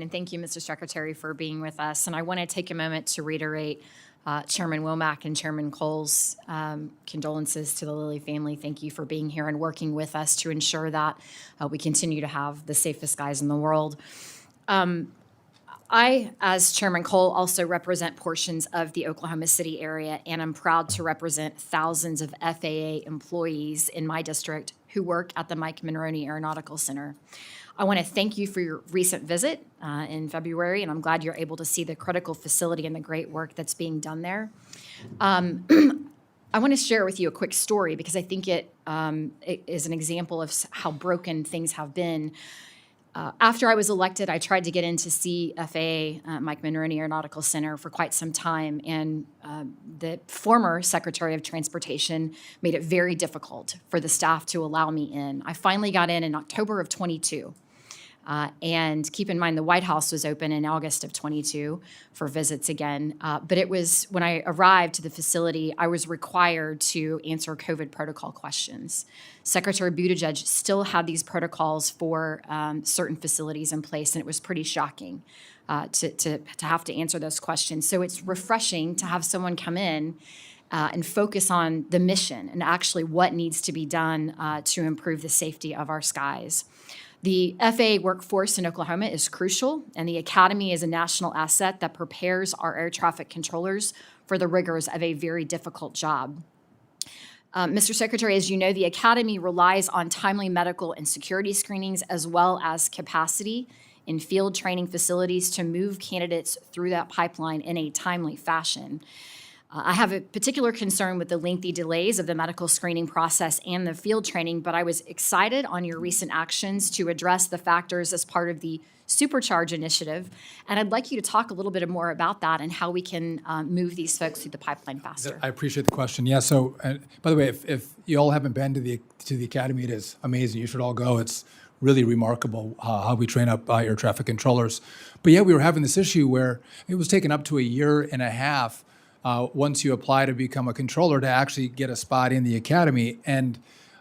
And thank you, Mr. Secretary, for being with us. And I want to take a moment to reiterate Chairman Womack and Chairman Cole's condolences to the Lilly family. Thank you for being here and working with us to ensure that we continue to have the safest skies in the world. I, as Chairman Cole, also represent portions of the Oklahoma City area, and I'm proud to represent thousands of FAA employees in my district who work at the Mike Monroney Aeronautical Center. I want to thank you for your recent visit in February, and I'm glad you're able to see the critical facility and the great work that's being done there. I want to share with you a quick story because I think it is an example of how broken things have been. After I was elected, I tried to get in to see FAA, Mike Monroney Aeronautical Center, for quite some time, and the former Secretary of Transportation made it very difficult for the staff to allow me in. I finally got in October of 22. And keep in mind, the White House was open in August of 22 for visits again. But it was when I arrived to the facility, I was required to answer COVID protocol questions. Secretary Buttigieg still had these protocols for certain facilities in place, and it was pretty shocking to have to answer those questions. So it's refreshing to have someone come in and focus on the mission and actually what needs to be done to improve the safety of our skies. The FAA workforce in Oklahoma is crucial, and the Academy is a national asset that prepares our air traffic controllers for the rigors of a very difficult job. Mr. Secretary, as you know, the Academy relies on timely medical and security screenings as well as capacity in field training facilities to move candidates through that pipeline in a timely fashion. I have a particular concern with the lengthy delays of the medical screening process and the field training, but I was excited on your recent actions to address the factors as part of the Supercharge initiative. And I'd like you to talk a little bit more about that and how we can move these folks through the pipeline faster. I appreciate the question. Yeah, so by the way, if you all haven't been to the Academy, it is amazing. You should all go. It's really remarkable how we train up air traffic controllers. But yeah, we were having this issue where it was taking up to a year and a half once you apply to become a controller to actually get a spot in the Academy. And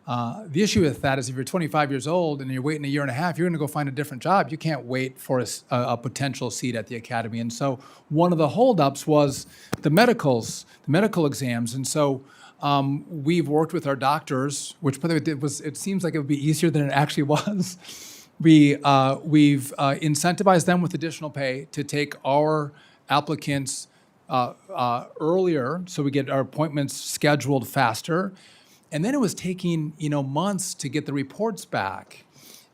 the issue with that is if you're 25 years old and you're waiting a year and a half, you're going to go find a different job. You can't wait for a potential seat at the Academy. And so one of the holdups was the medical exams. And so we've worked with our doctors, which by the way, it seems like it would be easier than it actually was. We've incentivized them with additional pay to take our applicants earlier, so we get our appointments scheduled faster. And then it was taking, months to get the reports back.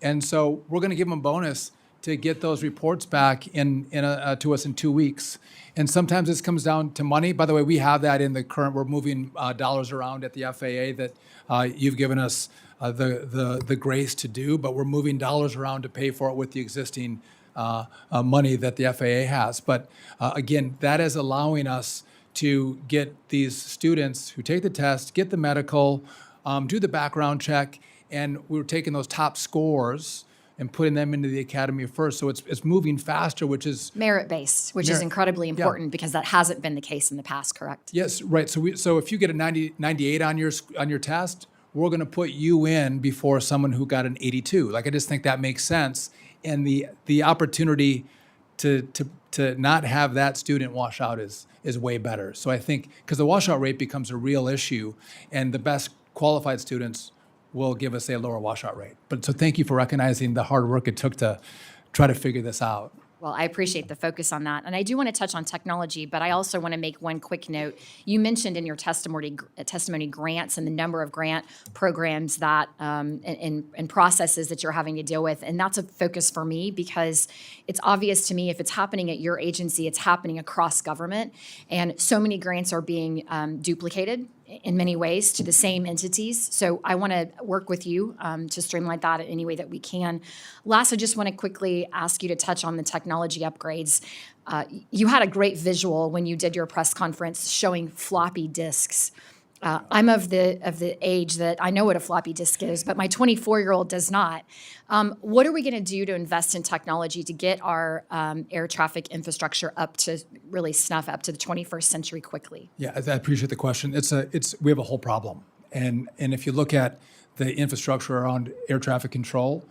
And so we're going to give them a bonus to get those reports back to us in 2 weeks. And sometimes this comes down to money. By the way, we have that in the current, we're moving dollars around at the FAA that you've given us the grace to do, but we're moving dollars around to pay for it with the existing money that the FAA has. But again, that is allowing us to get these students who take the test, get the medical, do the background check, and we're taking those top scores and putting them into the Academy first. So it's moving faster, which is merit-based, which is incredibly important because that hasn't been the case in the past, correct? Yes, right. So if you get a 98 on your test, we're going to put you in before someone who got an 82. I just think that makes sense. And the opportunity to not have that student wash out is way better. So I think because the washout rate becomes a real issue, and the best qualified students will give us a lower washout rate. But so thank you for recognizing the hard work it took to try to figure this out. Well, I appreciate the focus on that. And I do want to touch on technology, but I also want to make one quick note. You mentioned in your testimony grants and the number of grant programs that and processes that you're having to deal with. And that's a focus for me because it's obvious to me if it's happening at your agency, it's happening across government. And so many grants are being duplicated in many ways to the same entities. So I want to work with you to streamline that in any way that we can. Last, I just want to quickly ask you to touch on the technology upgrades. You had a great visual when you did your press conference showing floppy disks. I'm of the age that I know what a floppy disk is, but my 24-year-old does not. What are we going to do to invest in technology to get our air traffic infrastructure up to really snuff up to the 21st century quickly? Yeah, I appreciate the question. We have a whole problem, and if you look at the infrastructure around air traffic control,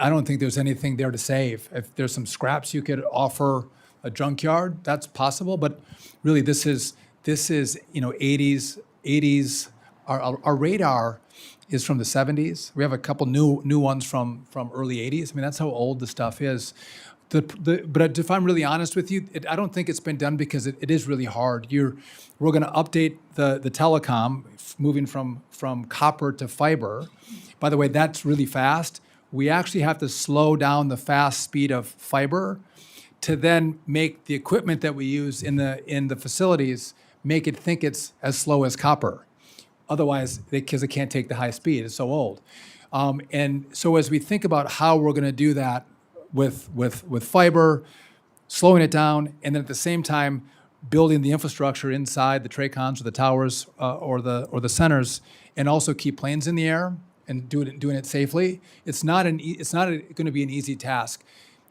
I don't think there's anything there to save. If there's some scraps you could offer a junkyard, that's possible. But really, this is 80s. Our radar is from the 70s. We have a couple new ones from early 80s. I mean, that's how old the stuff is. But if I'm really honest with you, I don't think it's been done because it is really hard. We're going to update the telecom, moving from copper to fiber. By the way, that's really fast. We actually have to slow down the fast speed of fiber to then make the equipment that we use in the facilities make it think it's as slow as copper. Otherwise, because it can't take the high speed, it's so old. And so as we think about how we're going to do that with fiber, slowing it down, and then at the same time building the infrastructure inside the TRACONs or the towers or the centers, and also keep planes in the air and doing it safely. It's not going to be an easy task.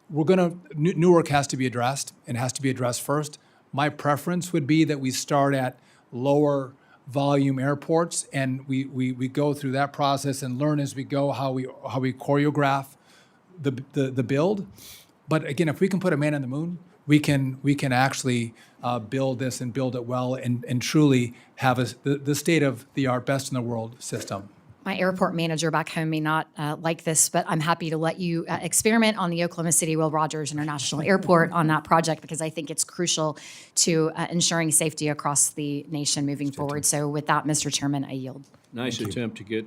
Newark has to be addressed, and has to be addressed first. My preference would be that we start at lower volume airports, and we go through that process and learn as we go how we choreograph the build. But again, if we can put a man on the moon, we can actually build this and build it well and truly have the state of the art, best in the world system. My airport manager back home may not like this, but I'm happy to let you experiment on the Oklahoma City Will Rogers International Airport on that project, because I think it's crucial to ensuring safety across the nation moving forward. So with that, Mr. Chairman, I yield. Nice attempt to get